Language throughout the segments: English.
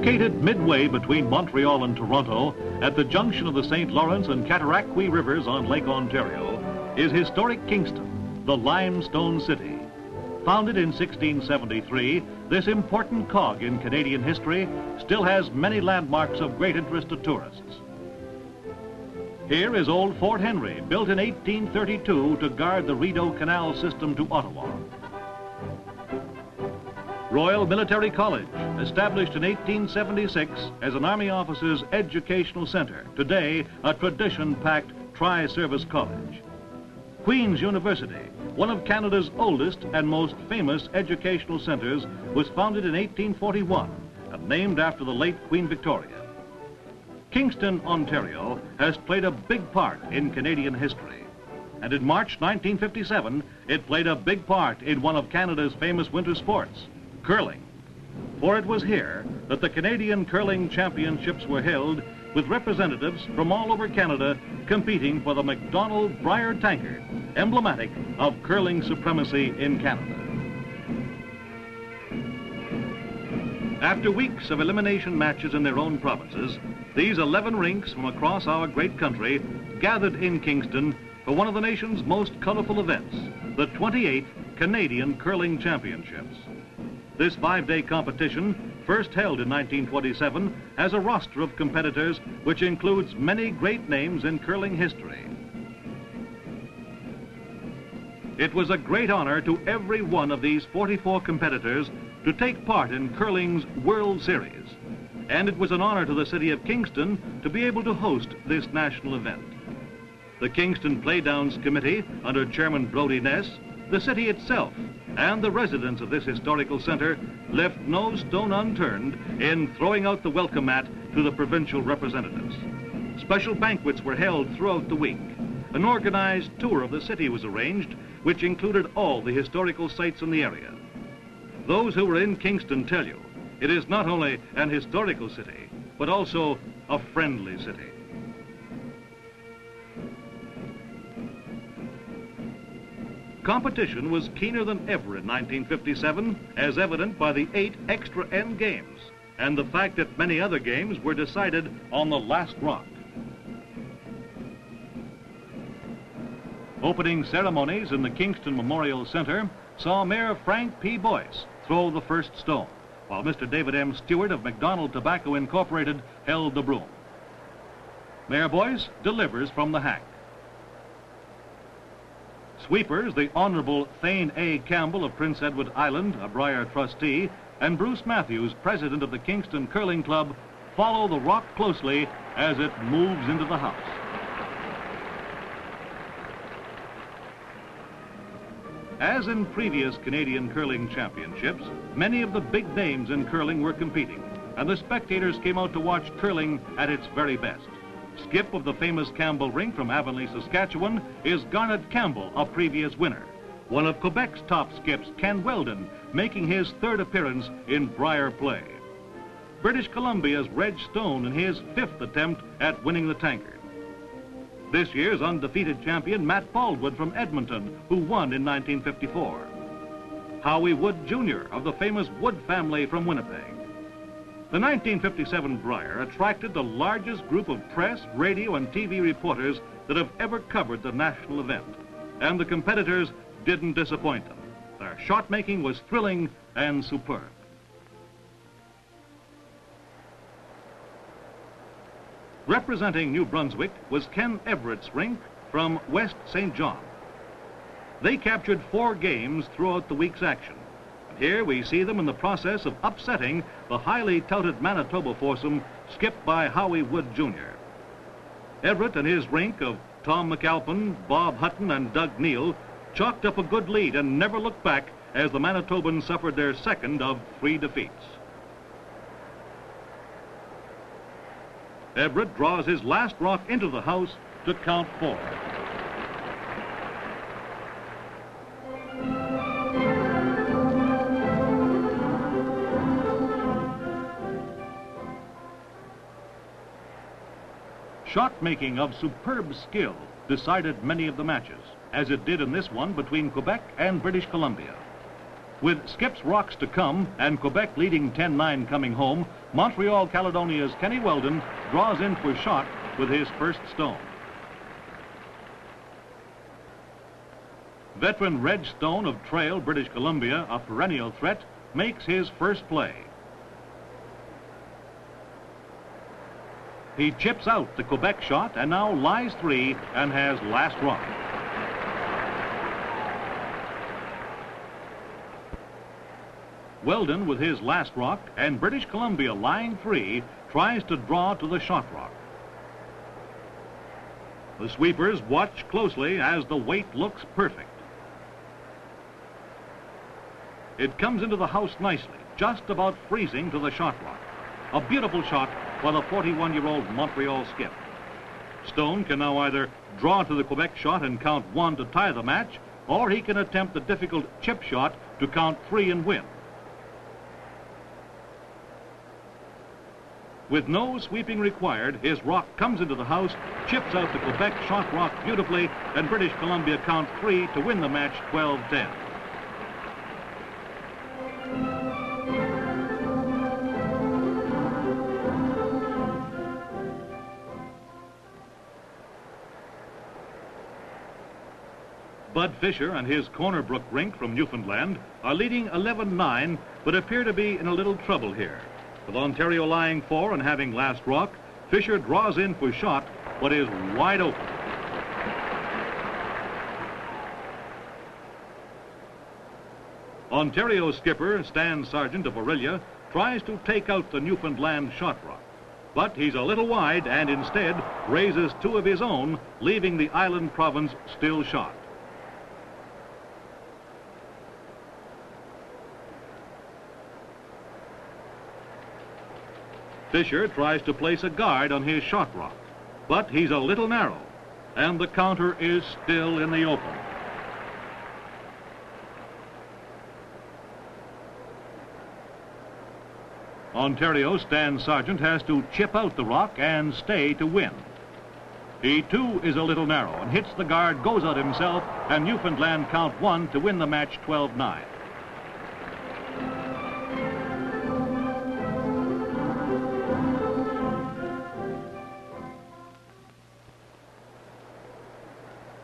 Located midway between Montreal and Toronto, at the junction of the St. Lawrence and Cataraqui rivers on Lake Ontario, is historic Kingston, the limestone city. Founded in 1673, this important cog in Canadian history still has many landmarks of great interest to tourists. Here is old Fort Henry, built in 1832 to guard the Rideau Canal system to Ottawa. Royal Military College, established in 1876 as an Army officers' educational center, today a tradition-packed tri-service college. Queen's University, one of Canada's oldest and most famous educational centers, was founded in 1841 and named after the late Queen Victoria. Kingston, Ontario, has played a big part in Canadian history. And in March 1957, it played a big part in one of Canada's famous winter sports, curling. For it was here that the Canadian Curling Championships were held, with representatives from all over Canada competing for the MacDonald Brier tankard, emblematic of curling supremacy in Canada. After weeks of elimination matches in their own provinces, these 11 rinks from across our great country gathered in Kingston for one of the nation's most colorful events, the 28th Canadian Curling Championships. This 5-day competition, first held in 1927, has a roster of competitors which includes many great names in curling history. It was a great honor to every one of these 44 competitors to take part in curling's World Series. And it was an honor to the city of Kingston to be able to host this national event. The Kingston Playdowns Committee, under Chairman Brodie Ness, the city itself, and the residents of this historical center left no stone unturned in throwing out the welcome mat to the provincial representatives. Special banquets were held throughout the week. An organized tour of the city was arranged, which included all the historical sites in the area. Those who were in Kingston tell you, it is not only an historical city, but also a friendly city. Competition was keener than ever in 1957, as evident by the 8 extra end games, and the fact that many other games were decided on the last rock. Opening ceremonies in the Kingston Memorial Center saw Mayor Frank P. Boyce throw the first stone, while Mr. David M. Stewart of MacDonald Tobacco Incorporated held the broom. Mayor Boyce delivers from the hack. Sweepers, the Honorable Thane A. Campbell of Prince Edward Island, a Brier trustee, and Bruce Matthews, president of the Kingston Curling Club, follow the rock closely as it moves into the house. As in previous Canadian Curling Championships, many of the big names in curling were competing, and the spectators came out to watch curling at its very best. Skip of the famous Campbell rink from Avonlea, Saskatchewan, is Garnet Campbell, a previous winner. One of Quebec's top skips, Ken Weldon, making his 3rd appearance in Brier play. British Columbia's Reg Stone in his 5th attempt at winning the tankard. This year's undefeated champion, Matt Baldwin from Edmonton, who won in 1954. Howie Wood Jr. of the famous Wood family from Winnipeg. The 1957 Brier attracted the largest group of press, radio, and TV reporters that have ever covered the national event, and the competitors didn't disappoint them. Their shot making was thrilling and superb. Representing New Brunswick was Ken Everett's rink from West St. John. They captured 4 games throughout the week's action. Here we see them in the process of upsetting the highly touted Manitoba foursome skipped by Howie Wood Jr. Everett and his rink of Tom McAlpin, Bob Hutton, and Doug Neal chalked up a good lead and never looked back as the Manitobans suffered their 2nd of 3 defeats. Everett draws his last rock into the house to count 4. Shot-making of superb skill decided many of the matches, as it did in this one between Quebec and British Columbia. With Skip's rocks to come and Quebec leading 10-9 coming home, Montreal Caledonia's Kenny Weldon draws in for shot with his first stone. Veteran Reg Stone of Trail, British Columbia, a perennial threat, makes his first play. He chips out the Quebec shot and now lies 3 and has last rock. Weldon with his last rock and British Columbia lying 3 tries to draw to the shot rock. The sweepers watch closely as the weight looks perfect. It comes into the house nicely, just about freezing to the shot rock. A beautiful shot by the 41-year-old Montreal skip. Stone can now either draw to the Quebec shot and count 1 to tie the match, or he can attempt the difficult chip shot to count 3 and win. With no sweeping required, his rock comes into the house, chips out the Quebec shot rock beautifully, and British Columbia count 3 to win the match 12-10. Bud Fisher and his Corner Brook rink from Newfoundland are leading 11-9, but appear to be in a little trouble here. With Ontario lying 4 and having last rock, Fisher draws in for shot, but is wide open. Ontario skipper Stan Sargent of Orillia tries to take out the Newfoundland shot rock, but he's a little wide and instead raises 2 of his own, leaving the island province still shot. Fisher tries to place a guard on his shot rock, but he's a little narrow, and the counter is still in the open. Ontario Stan Sargent has to chip out the rock and stay to win. He too is a little narrow and hits the guard, goes out himself, and Newfoundland count 1 to win the match 12-9.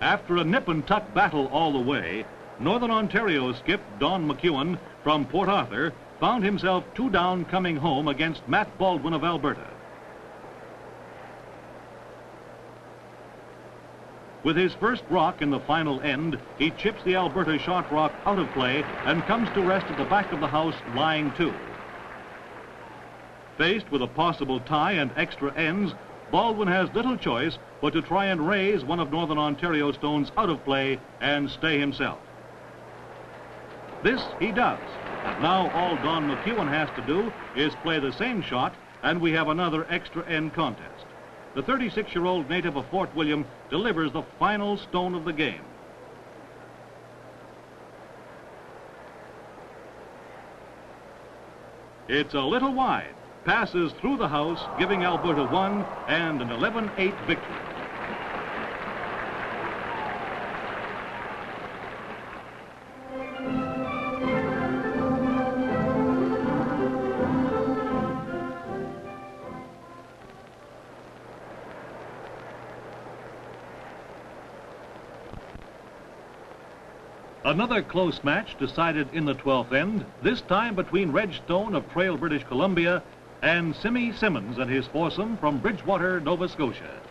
After a nip-and-tuck battle all the way, Northern Ontario skip Don McEwen from Port Arthur found himself 2 down coming home against Matt Baldwin of Alberta. With his first rock in the final end, he chips the Alberta shot rock out of play and comes to rest at the back of the house lying 2. Faced with a possible tie and extra ends, Baldwin has little choice but to try and raise one of Northern Ontario stones out of play and stay himself. This he does, and now all Don McEwen has to do is play the same shot, and we have another extra end contest. The 36-year-old native of Fort William delivers the final stone of the game. It's a little wide, passes through the house, giving Alberta 1 and an 11-8 victory. Another close match decided in the 12th end, this time between Reg Stone of Trail, British Columbia, and Simmy Simmons and his foursome from Bridgewater, Nova Scotia.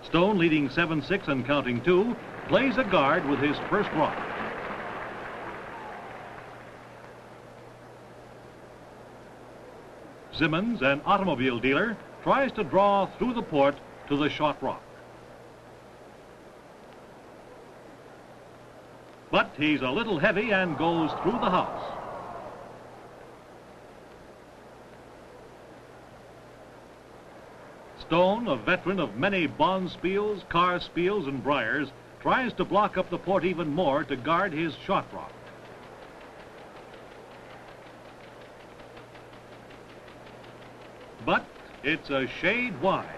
Stone, leading 7-6 and counting 2, plays a guard with his first rock. Simmons, an automobile dealer, tries to draw through the port to the shot rock. But he's a little heavy and goes through the house. Stone, a veteran of many bond spiels, car spiels, and Briers, tries to block up the port even more to guard his shot rock. But it's a shade wide.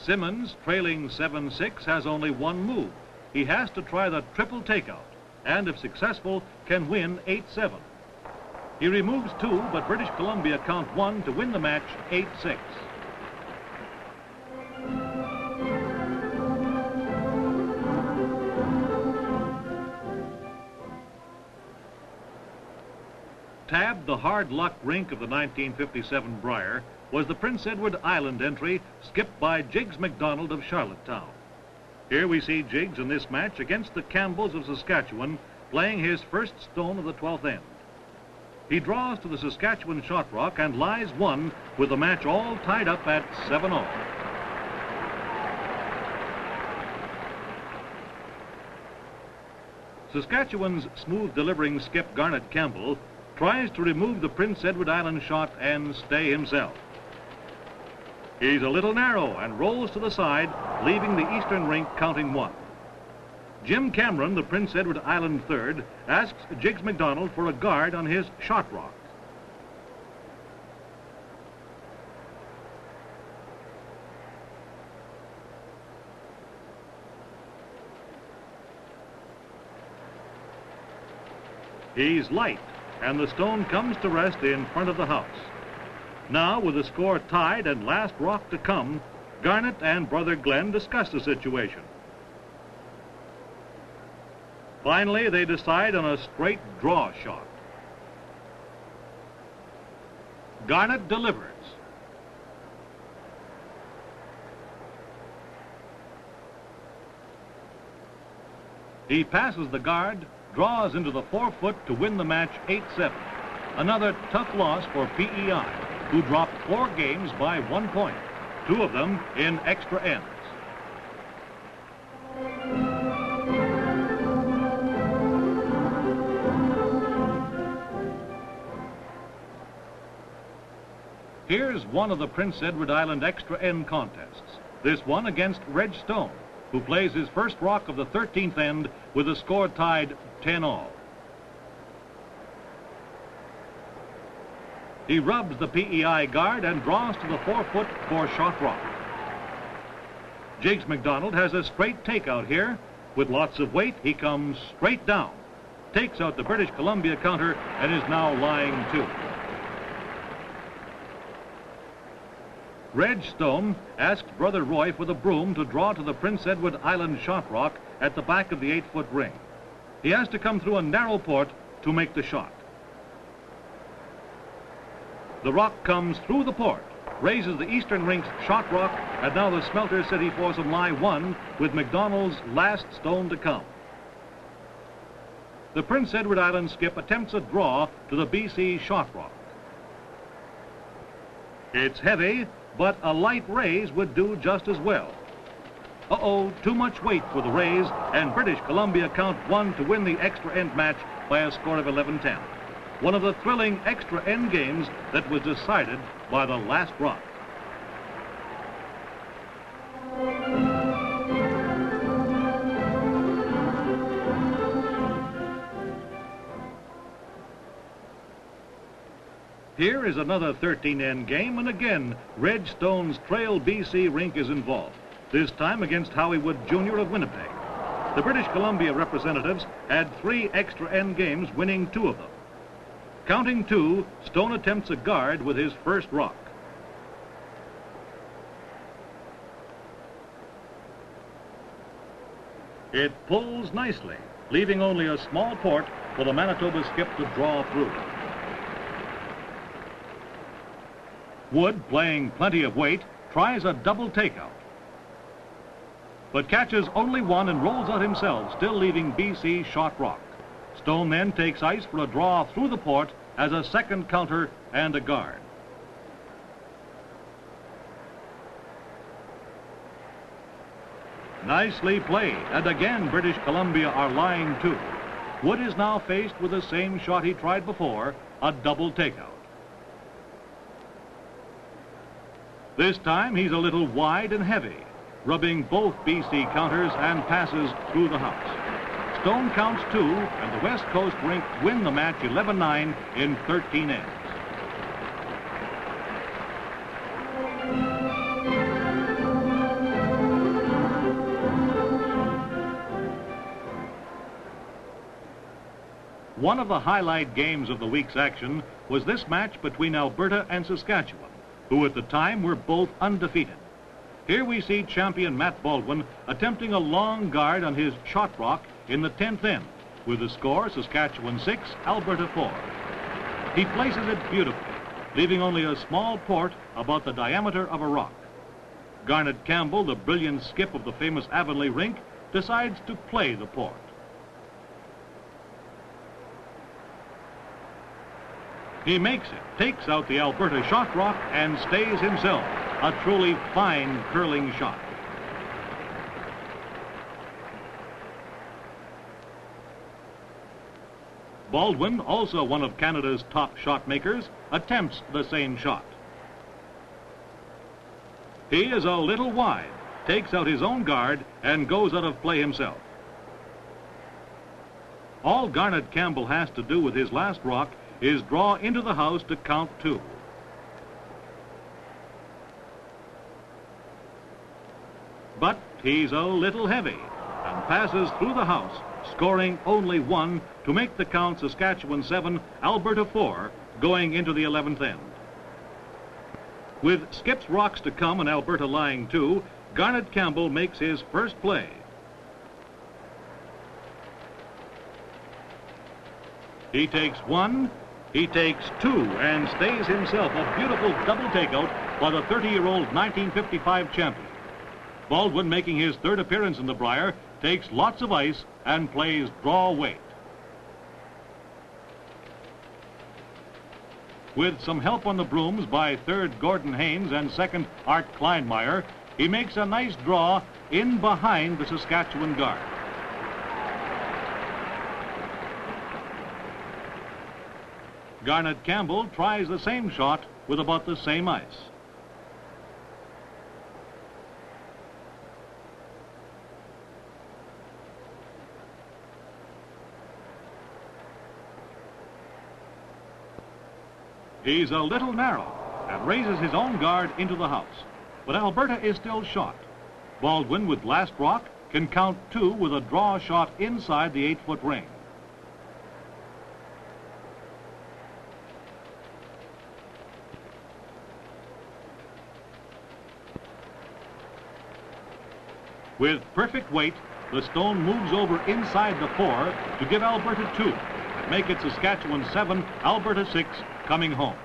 Simmons, trailing 7-6, has only one move. He has to try the triple takeout, and if successful, can win 8-7. He removes 2, but British Columbia count 1 to win the match 8-6. Tabbed the hard-luck rink of the 1957 Brier was the Prince Edward Island entry, skipped by Jiggs MacDonald of Charlottetown. Here we see Jiggs in this match against the Campbells of Saskatchewan, playing his first stone of the 12th end. He draws to the Saskatchewan shot rock and lies 1 with the match all tied up at 7-0. Saskatchewan's smooth-delivering skip Garnet Campbell tries to remove the Prince Edward Island shot and stay himself. He's a little narrow and rolls to the side, leaving the eastern rink counting 1. Jim Cameron, the Prince Edward Island third, asks Jiggs MacDonald for a guard on his shot rock. He's light, and the stone comes to rest in front of the house. Now, with the score tied and last rock to come, Garnet and brother Glenn discuss the situation. Finally, they decide on a straight draw shot. Garnet delivers. He passes the guard, draws into the 4-foot to win the match 8-7. Another tough loss for PEI, who dropped 4 games by 1 point, 2 of them in extra ends. Here's one of the Prince Edward Island extra end contests. This one against Reg Stone, who plays his first rock of the 13th end with the score tied 10-all. He rubs the PEI guard and draws to the 4-foot for shot rock. Jiggs MacDonald has a straight takeout here. With lots of weight, he comes straight down, takes out the British Columbia counter, and is now lying 2. Reg Stone asks brother Roy for the broom to draw to the Prince Edward Island shot rock at the back of the 8-foot ring. He has to come through a narrow port to make the shot. The rock comes through the port, raises the eastern rink's shot rock, and now the Smelter City foursome lie 1 with MacDonald's last stone to come. The Prince Edward Island skip attempts a draw to the BC shot rock. It's heavy, but a light raise would do just as well. Uh-oh, too much weight for the raise, and British Columbia count 1 to win the extra end match by a score of 11-10. One of the thrilling extra end games that was decided by the last rock. Here is another 13-end game, and again, Reg Stone's Trail BC rink is involved, this time against Howie Wood Jr. of Winnipeg. The British Columbia representatives had 3 extra end games, winning 2 of them. Counting 2, Stone attempts a guard with his first rock. It pulls nicely, leaving only a small port for the Manitoba skip to draw through. Wood, playing plenty of weight, tries a double takeout, but catches only 1 and rolls out himself, still leaving BC shot rock. Stone then takes ice for a draw through the port as a second counter and a guard. Nicely played, and again British Columbia are lying 2. Wood is now faced with the same shot he tried before, a double takeout. This time he's a little wide and heavy, rubbing both BC counters and passes through the house. Stone counts 2, and the West Coast rink win the match 11-9 in 13 ends. One of the highlight games of the week's action was this match between Alberta and Saskatchewan, who at the time were both undefeated. Here we see champion Matt Baldwin attempting a long guard on his shot rock in the 10th end, with the score Saskatchewan 6, Alberta 4. He places it beautifully, leaving only a small port about the diameter of a rock. Garnet Campbell, the brilliant skip of the famous Avonlea rink, decides to play the port. He makes it, takes out the Alberta shot rock, and stays himself. A truly fine curling shot. Baldwin, also one of Canada's top shot makers, attempts the same shot. He is a little wide, takes out his own guard, and goes out of play himself. All Garnet Campbell has to do with his last rock is draw into the house to count 2. But he's a little heavy and passes through the house, scoring only 1 to make the count Saskatchewan 7, Alberta 4, going into the 11th end. With Skip's rocks to come and Alberta lying 2, Garnet Campbell makes his first play. He takes 1, he takes 2, and stays himself a beautiful double takeout by the 30-year-old 1955 champion. Baldwin, making his 3rd appearance in the Brier, takes lots of ice and plays draw weight. With some help on the brooms by 3rd Gordon Haynes and 2nd Art Kleinmeyer, he makes a nice draw in behind the Saskatchewan guard. Garnet Campbell tries the same shot with about the same ice. He's a little narrow and raises his own guard into the house. But Alberta is still shot. Baldwin, with last rock, can count 2 with a draw shot inside the 8-foot ring. With perfect weight, the stone moves over inside the 4 to give Alberta 2 and make it Saskatchewan 7, Alberta 6, coming home.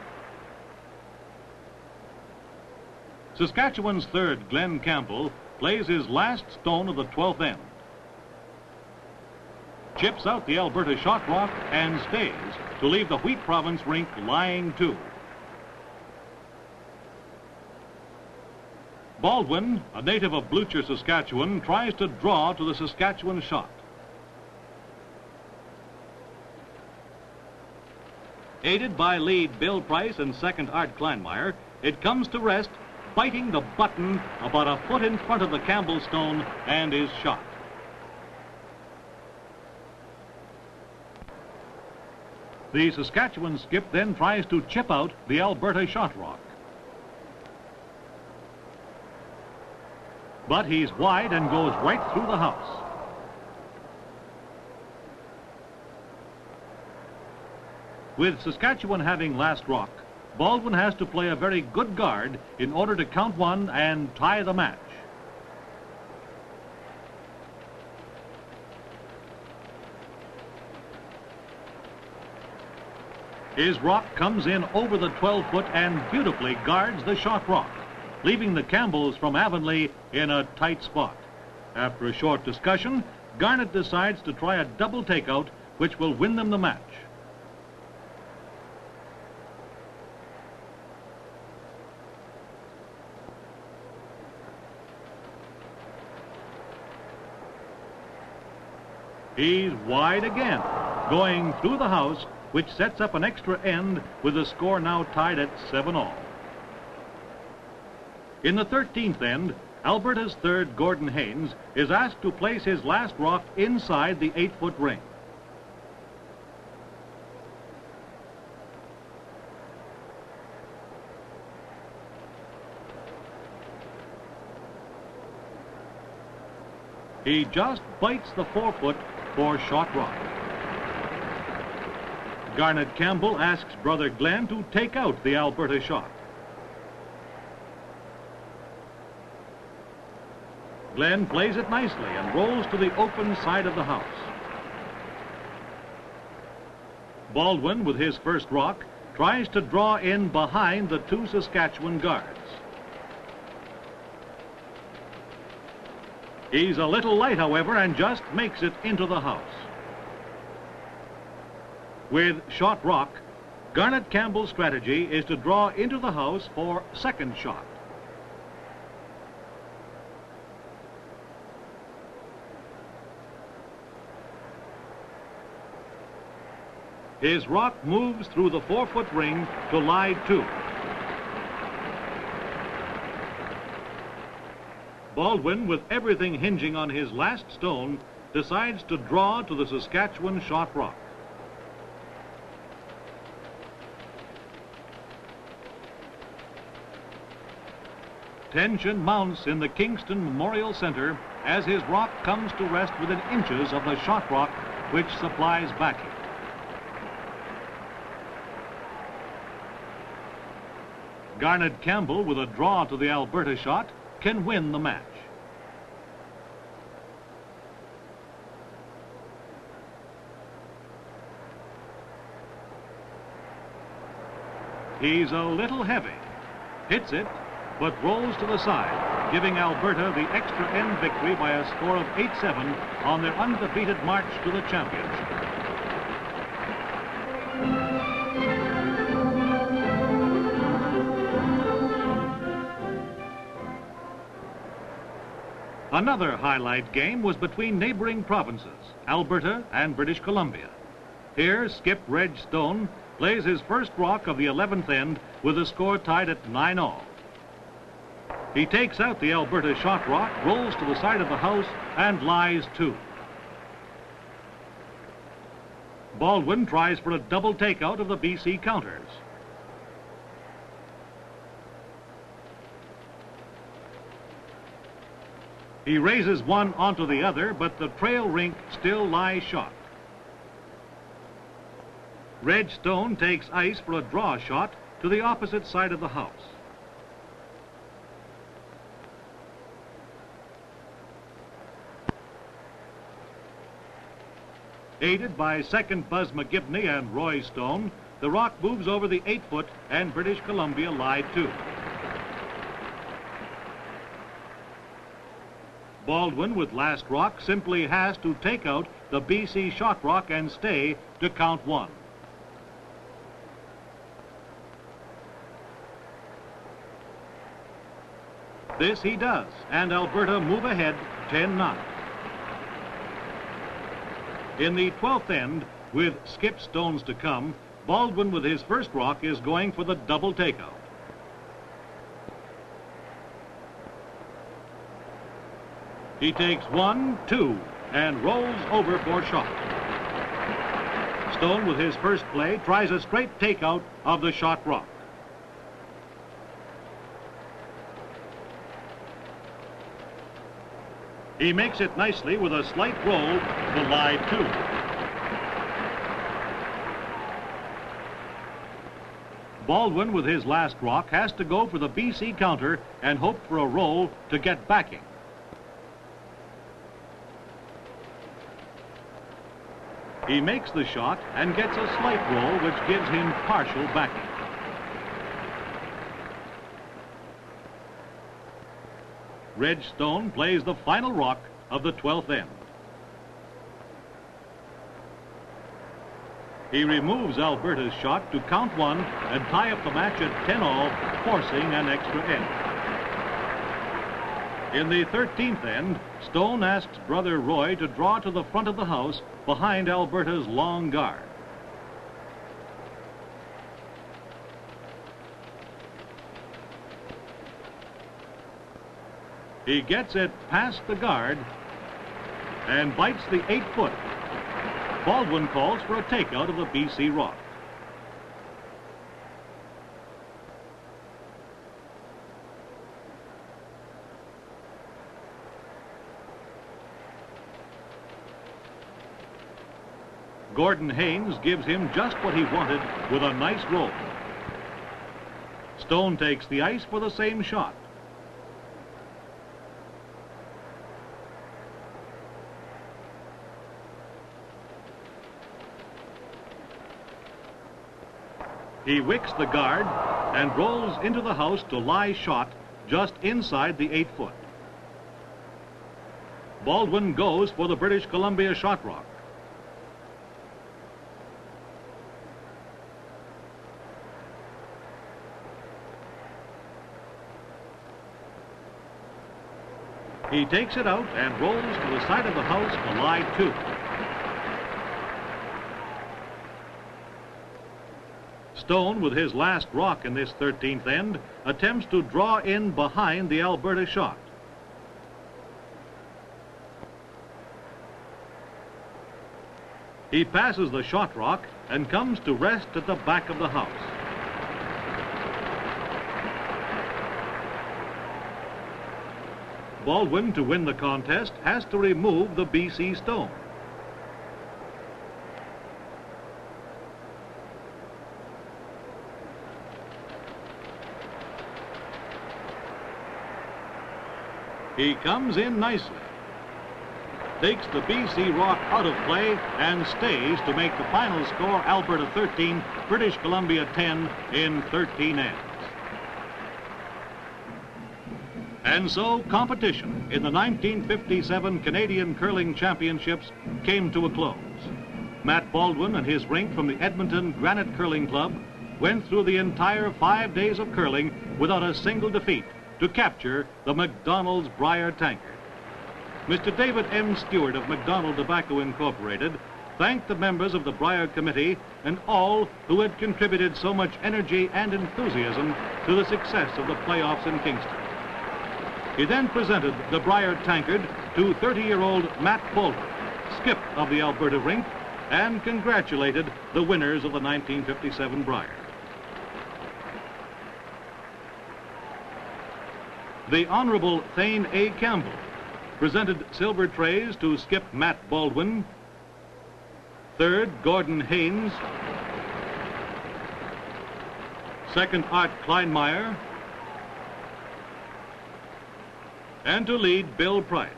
Saskatchewan's 3rd, Glenn Campbell, plays his last stone of the 12th end. Chips out the Alberta shot rock and stays to leave the Wheat Province rink lying 2. Baldwin, a native of Blucher, Saskatchewan, tries to draw to the Saskatchewan shot. Aided by lead Bill Price and 2nd Art Kleinmeyer, it comes to rest, biting the button about a foot in front of the Campbell stone, and is shot. The Saskatchewan skip then tries to chip out the Alberta shot rock. But he's wide and goes right through the house. With Saskatchewan having last rock, Baldwin has to play a very good guard in order to count 1 and tie the match. His rock comes in over the 12-foot and beautifully guards the shot rock, leaving the Campbells from Avonlea in a tight spot. After a short discussion, Garnet decides to try a double takeout, which will win them the match. He's wide again, going through the house, which sets up an extra end with the score now tied at 7-all. In the 13th end, Alberta's 3rd, Gordon Haynes, is asked to place his last rock inside the 8-foot ring. He just bites the 4-foot for shot rock. Garnet Campbell asks brother Glenn to take out the Alberta shot. Glenn plays it nicely and rolls to the open side of the house. Baldwin, with his first rock, tries to draw in behind the two Saskatchewan guards. He's a little light, however, and just makes it into the house. With shot rock, Garnet Campbell's strategy is to draw into the house for second shot. His rock moves through the 4-foot ring to lie 2. Baldwin, with everything hinging on his last stone, decides to draw to the Saskatchewan shot rock. Tension mounts in the Kingston Memorial Center as his rock comes to rest within inches of the shot rock, which supplies backing. Garnet Campbell, with a draw to the Alberta shot, can win the match. He's a little heavy, hits it, but rolls to the side, giving Alberta the extra end victory by a score of 8-7 on their undefeated march to the championship. Another highlight game was between neighboring provinces, Alberta and British Columbia. Here, Skip Reg Stone plays his first rock of the 11th end with the score tied at 9-all. He takes out the Alberta shot rock, rolls to the side of the house, and lies 2. Baldwin tries for a double takeout of the BC counters. He raises one onto the other, but the trail rink still lies shot. Reg Stone takes ice for a draw shot to the opposite side of the house. Aided by second Buzz McGibney and Roy Stone, the rock moves over the 8-foot and British Columbia lie 2. Baldwin, with last rock, simply has to take out the BC shot rock and stay to count 1. This he does, and Alberta move ahead 10-9. In the 12th end, with Skip Stones to come, Baldwin, with his first rock, is going for the double takeout. He takes 1, 2, and rolls over for shot. Stone, with his first play, tries a straight takeout of the shot rock. He makes it nicely with a slight roll to lie 2. Baldwin, with his last rock, has to go for the BC counter and hope for a roll to get backing. He makes the shot and gets a slight roll, which gives him partial backing. Reg Stone plays the final rock of the 12th end. He removes Alberta's shot to count 1 and tie up the match at 10-all, forcing an extra end. In the 13th end, Stone asks brother Roy to draw to the front of the house behind Alberta's long guard. He gets it past the guard and bites the 8-foot. Baldwin calls for a takeout of the BC rock. Gordon Haynes gives him just what he wanted with a nice roll. Stone takes the ice for the same shot. He wicks the guard and rolls into the house to lie shot just inside the 8-foot. Baldwin goes for the British Columbia shot rock. He takes it out and rolls to the side of the house to lie 2. Stone, with his last rock in this 13th end, attempts to draw in behind the Alberta shot. He passes the shot rock and comes to rest at the back of the house. Baldwin, to win the contest, has to remove the BC stone. He comes in nicely, takes the BC rock out of play and stays to make the final score Alberta 13, British Columbia 10 in 13 ends. And so competition in the 1957 Canadian Curling Championships came to a close. Matt Baldwin and his rink from the Edmonton Garnet Curling Club went through the entire 5 days of curling without a single defeat to capture the MacDonald's Brier tankard. Mr. David M. Stewart of MacDonald Tobacco Incorporated thanked the members of the Brier Committee and all who had contributed so much energy and enthusiasm to the success of the playoffs in Kingston. He then presented the Brier tankard to 30-year-old Matt Baldwin, skip of the Alberta rink, and congratulated the winners of the 1957 Brier. The Honorable Thane A. Campbell presented silver trays to skip Matt Baldwin, third Gordon Haynes, second Art Kleinmeyer, and to lead Bill Price.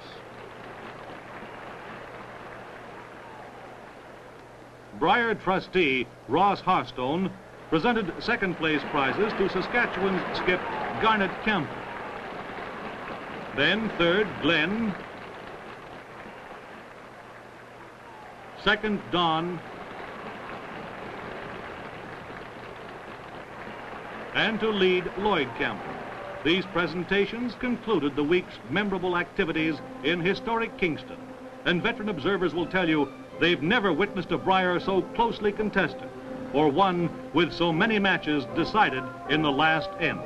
Brier trustee Ross Harstone presented second place prizes to Saskatchewan's skip Garnet Campbell. Then third Glenn, second Don, and to lead Lloyd Campbell. These presentations concluded the week's memorable activities in historic Kingston, and veteran observers will tell you they've never witnessed a Brier so closely contested, or one with so many matches decided in the last end.